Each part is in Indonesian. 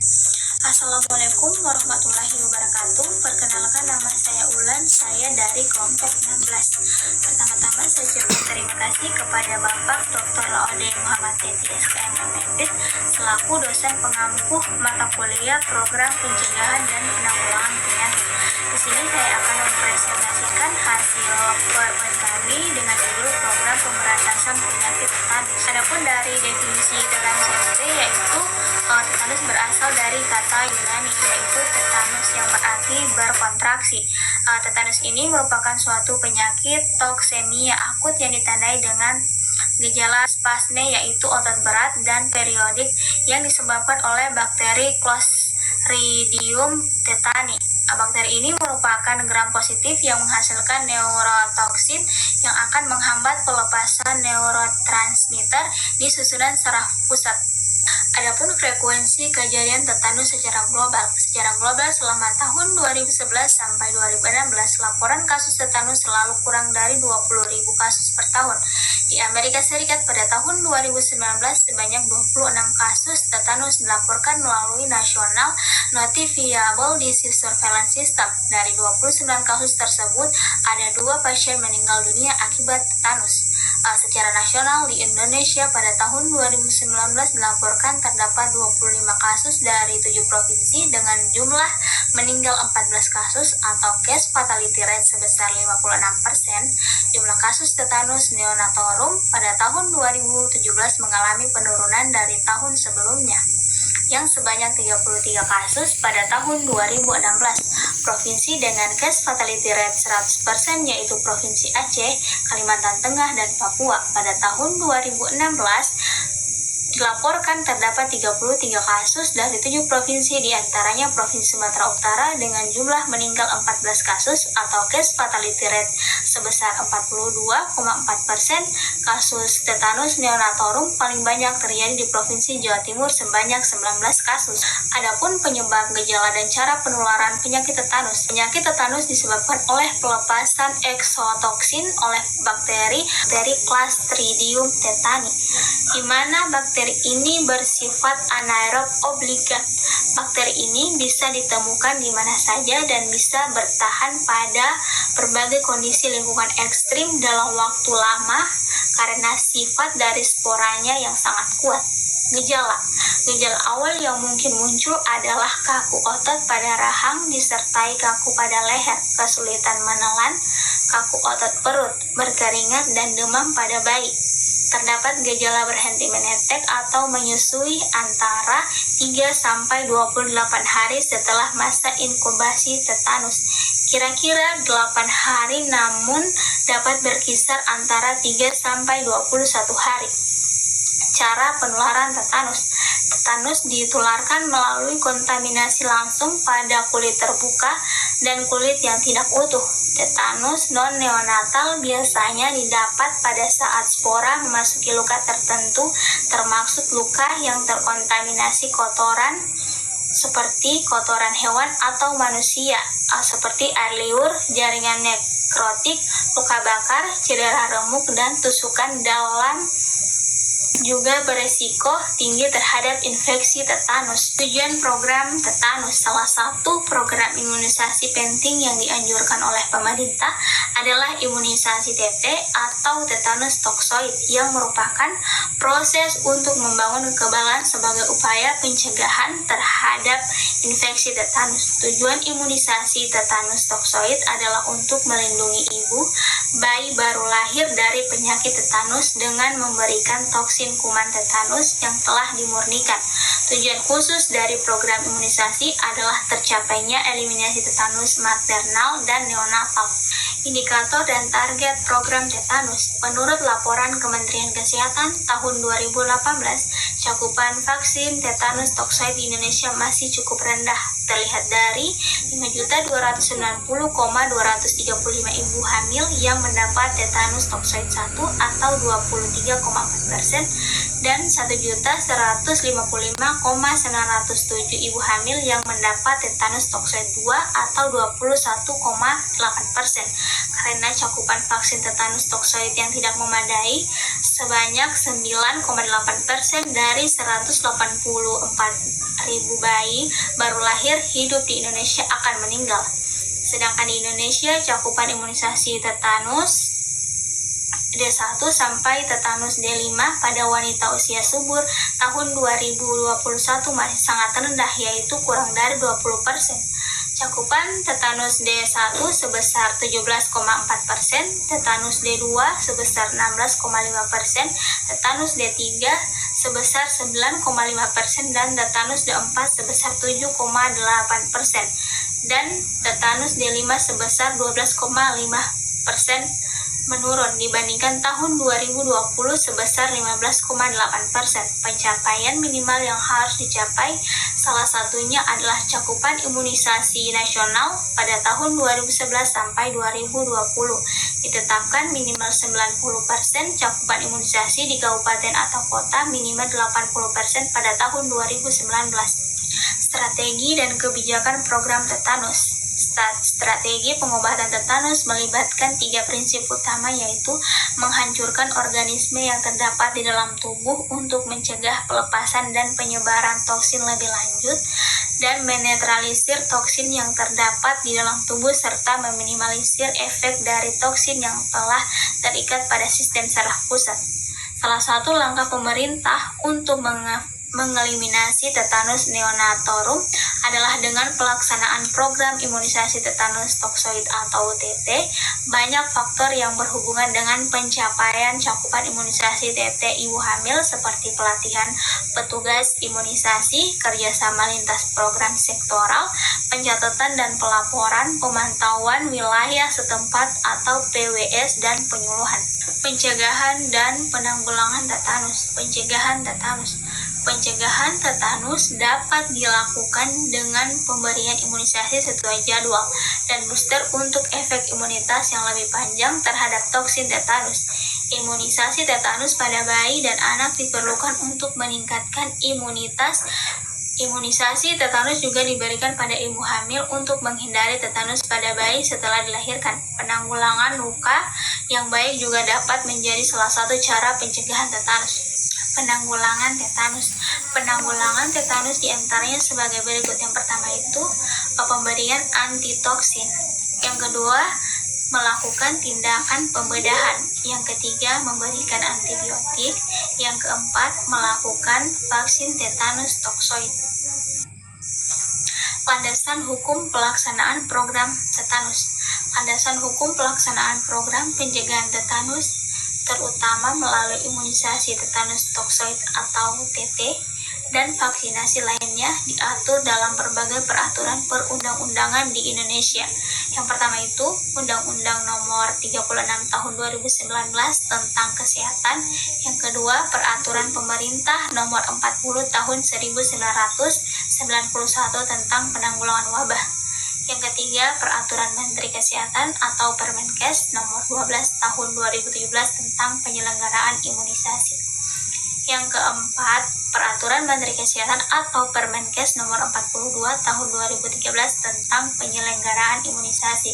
Assalamualaikum warahmatullahi wabarakatuh. Perkenalkan, nama saya Ulan, saya dari kelompok 16. Pertama-tama saya ucapkan terima kasih kepada Bapak Dr. Laode Muhammad Teti SKM MPD selaku dosen pengampuh mata kuliah program pencegahan dan penanggulangan penyakit. Di sini saya akan mempresentasikan hasil PowerPoint kami dengan judul program pemberantasan penyakit tetanus. Adapun dari definisi tetanus sendiri yaitu tetanus berasal dari kata Yunani yaitu tetanus yang berarti berkontraksi. Tetanus ini merupakan suatu penyakit toksemia akut yang ditandai dengan gejala spasme yaitu otot berat dan periodik yang disebabkan oleh bakteri Clostridium tetani. Bakteri ini merupakan gram positif yang menghasilkan neurotoksin yang akan menghambat pelepasan neurotransmitter di susunan saraf pusat. Adapun frekuensi kejadian tetanus secara global. Secara global selama tahun 2011 sampai 2016, laporan kasus tetanus selalu kurang dari 20.000 kasus per tahun. Di Amerika Serikat pada tahun 2019, sebanyak 26 kasus tetanus dilaporkan melalui National Notifiable Disease Surveillance System. Dari 29 kasus tersebut, ada 2 pasien meninggal dunia akibat tetanus. Secara nasional di Indonesia pada tahun 2019 dilaporkan terdapat 25 kasus dari 7 provinsi dengan jumlah meninggal 14 kasus atau case fatality rate sebesar 56%. Jumlah kasus tetanus neonatorum pada tahun 2017 mengalami penurunan dari tahun sebelumnya yang sebanyak 33 kasus pada tahun 2016. Provinsi dengan case fatality rate 100% yaitu Provinsi Aceh, Kalimantan Tengah, dan Papua. Pada tahun 2016 dilaporkan terdapat 33 kasus dari 7 provinsi, diantaranya Provinsi Sumatera Utara dengan jumlah meninggal 14 kasus atau case fatality rate sebesar 42,4%. Kasus tetanus neonatorum paling banyak terjadi di Provinsi Jawa Timur sebanyak 19 kasus. Adapun penyebab, gejala, dan cara penularan penyakit tetanus. Penyakit tetanus disebabkan oleh pelepasan eksotoksin oleh bakteri Clostridium tetani, di mana bakteri ini bersifat anaerob obligat. Bakteri ini bisa ditemukan di mana saja dan bisa bertahan pada berbagai kondisi lingkungan ekstrim dalam waktu lama karena sifat dari sporanya yang sangat kuat. Gejala awal yang mungkin muncul adalah kaku otot pada rahang disertai kaku pada leher, kesulitan menelan, kaku otot perut, berkeringat, dan demam pada bayi. Terdapat gejala berhenti menetek atau menyusui antara 3-28 hari setelah masa inkubasi tetanus. Kira-kira 8 hari namun dapat berkisar antara 3-21 hari. Cara penularan tetanus. Tetanus ditularkan melalui kontaminasi langsung pada kulit terbuka dan kulit yang tidak utuh. Tetanus non-neonatal biasanya didapat pada saat spora memasuki luka tertentu, termasuk luka yang terkontaminasi kotoran seperti kotoran hewan atau manusia, seperti air liur, jaringan nekrotik, luka bakar, cedera remuk, dan tusukan dalam juga beresiko tinggi terhadap infeksi tetanus. Tujuan program tetanus. Salah satu program imunisasi penting yang dianjurkan oleh pemerintah adalah imunisasi TT atau tetanus toksoid yang merupakan proses untuk membangun kekebalan sebagai upaya pencegahan terhadap infeksi tetanus. Tujuan imunisasi tetanus toksoid adalah untuk melindungi ibu bayi baru lahir dari penyakit tetanus dengan memberikan toksin kuman tetanus yang telah dimurnikan. Tujuan khusus dari program imunisasi adalah tercapainya eliminasi tetanus maternal dan neonatal. Indikator dan target program tetanus. Menurut laporan Kementerian Kesehatan tahun 2018, cakupan vaksin tetanus toksoid di Indonesia masih cukup rendah, terlihat dari 5.290.235 ibu hamil yang mendapat tetanus toksoid 1 atau 23,4% dan 1.155.907 ibu hamil yang mendapat tetanus toksoid 2 atau 21,8%. Karena cakupan vaksin tetanus toksoid yang tidak memadai, sebanyak 9,8% dari 184.000 bayi baru lahir hidup di Indonesia akan meninggal. Sedangkan di Indonesia cakupan imunisasi tetanus D1 sampai tetanus D5 pada wanita usia subur tahun 2021 masih sangat rendah, yaitu kurang dari 20%. Cakupan tetanus D1 sebesar 17,4%, tetanus D2 sebesar 16,5%, tetanus D3 sebesar 9,5%, dan tetanus D4 sebesar 7,8%, dan tetanus D5 sebesar 12,5% menurun dibandingkan tahun 2020 sebesar 15,8%. Pencapaian minimal yang harus dicapai salah satunya adalah cakupan imunisasi nasional pada tahun 2011 sampai 2020 ditetapkan minimal 90%, cakupan imunisasi di kabupaten atau kota minimal 80% pada tahun 2019. Strategi dan kebijakan program tetanus. Strategi pengobatan tetanus melibatkan 3 prinsip utama, yaitu menghancurkan organisme yang terdapat di dalam tubuh untuk mencegah pelepasan dan penyebaran toksin lebih lanjut, dan menetralisir toksin yang terdapat di dalam tubuh serta meminimalisir efek dari toksin yang telah terikat pada sistem saraf pusat. Salah satu langkah pemerintah untuk mengeliminasi tetanus neonatorum adalah dengan pelaksanaan program imunisasi tetanus toksoid atau TT. Banyak faktor yang berhubungan dengan pencapaian cakupan imunisasi TT ibu hamil seperti pelatihan petugas imunisasi, kerjasama lintas program sektoral, pencatatan dan pelaporan, pemantauan wilayah setempat atau PWS, dan penyuluhan. Pencegahan dan penanggulangan tetanus. Pencegahan tetanus dapat dilakukan dengan pemberian imunisasi sesuai jadwal dan booster untuk efek imunitas yang lebih panjang terhadap toksin tetanus. Imunisasi tetanus pada bayi dan anak diperlukan untuk meningkatkan imunitas. Imunisasi tetanus juga diberikan pada ibu hamil untuk menghindari tetanus pada bayi setelah dilahirkan. Penanggulangan luka yang baik juga dapat menjadi salah satu cara pencegahan tetanus. Penanggulangan tetanus diantaranya sebagai berikut. Yang pertama itu pemberian antitoksin. Yang kedua, melakukan tindakan pembedahan. Yang ketiga, memberikan antibiotik. Yang keempat, melakukan vaksin tetanus toksoid. Landasan hukum pelaksanaan program tetanus. Landasan hukum pelaksanaan program pencegahan tetanus terutama melalui imunisasi tetanus toksoid atau TT dan vaksinasi lainnya diatur dalam berbagai peraturan perundang-undangan di Indonesia. Yang pertama itu Undang-Undang Nomor 36 Tahun 2019 tentang Kesehatan. Yang kedua, Peraturan Pemerintah Nomor 40 Tahun 1991 tentang Penanggulangan Wabah. Yang ketiga, Peraturan Menteri Kesehatan atau Permenkes Nomor 12 Tahun 2017 tentang penyelenggaraan imunisasi. Yang keempat, Peraturan Menteri Kesehatan atau Permenkes Nomor 42 Tahun 2013 tentang penyelenggaraan imunisasi.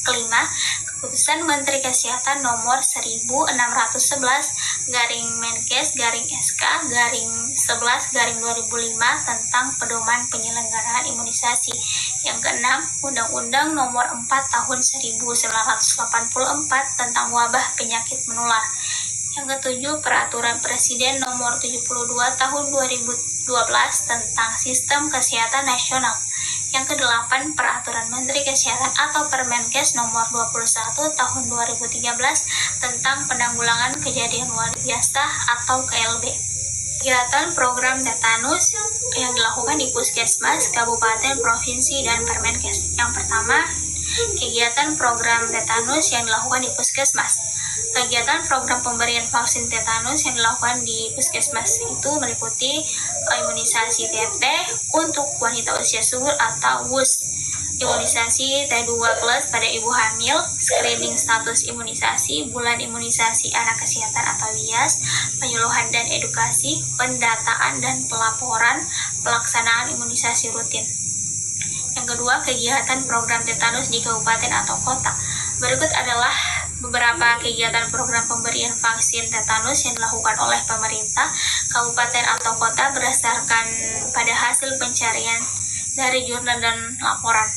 Kelima, Keputusan Menteri Kesehatan Nomor 16-Menkes-SK-11-2005 tentang pedoman penyelenggaraan imunisasi. Yang keenam, Undang-Undang Nomor 4 Tahun 1984 tentang wabah penyakit menular. Yang ketujuh, Peraturan Presiden Nomor 72 Tahun 2012 tentang Sistem Kesehatan Nasional. Yang kedelapan, Peraturan Menteri Kesehatan atau Permenkes Nomor 21 Tahun 2013 tentang Penanggulangan Kejadian Luar Biasa atau KLB. Kegiatan program tetanus yang dilakukan di Puskesmas, Kabupaten, Provinsi, dan Permenkes. Yang pertama, kegiatan program tetanus yang dilakukan di Puskesmas. Kegiatan program pemberian vaksin tetanus yang dilakukan di Puskesmas itu meliputi imunisasi TT untuk wanita usia subur atau WUS, imunisasi T2+ pada ibu hamil, screening status imunisasi, bulan imunisasi anak kesehatan atau WIAS, penyuluhan dan edukasi, pendataan dan pelaporan, pelaksanaan imunisasi rutin. Yang kedua, kegiatan program tetanus di kabupaten atau kota. Berikut adalah beberapa kegiatan program pemberian vaksin tetanus yang dilakukan oleh pemerintah kabupaten atau kota berdasarkan pada hasil pencarian dari jurnal dan laporan.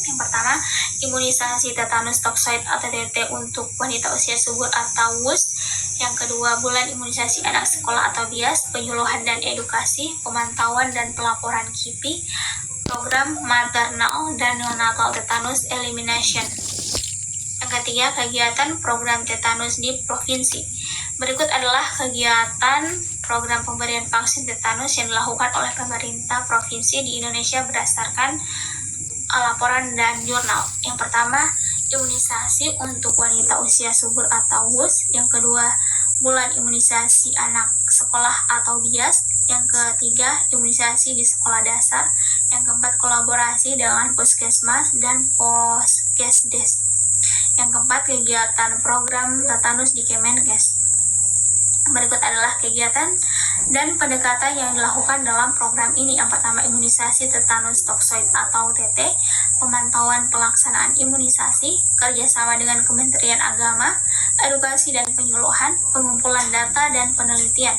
Yang pertama, imunisasi tetanus toksoid atau TT untuk wanita usia subur atau WUS. Yang kedua, bulan imunisasi anak sekolah atau BIAS, penyuluhan dan edukasi, pemantauan dan pelaporan KIPI, program maternal dan neonatal tetanus elimination. Yang ketiga, kegiatan program tetanus di provinsi. Berikut adalah kegiatan program pemberian vaksin tetanus yang dilakukan oleh pemerintah provinsi di Indonesia berdasarkan laporan dan jurnal. Yang pertama, imunisasi untuk wanita usia subur atau WUS. Yang kedua, bulan imunisasi anak sekolah atau BIAS. Yang ketiga, imunisasi di sekolah dasar. Yang keempat, kolaborasi dengan puskesmas dan poskesdes. Yang keempat, kegiatan program tetanus di Kemenkes. Berikut adalah kegiatan dan pendekatan yang dilakukan dalam program ini. Yang pertama, imunisasi tetanus toksoid atau TT, pemantauan pelaksanaan imunisasi, kerjasama dengan Kementerian Agama, edukasi dan penyuluhan, pengumpulan data dan penelitian.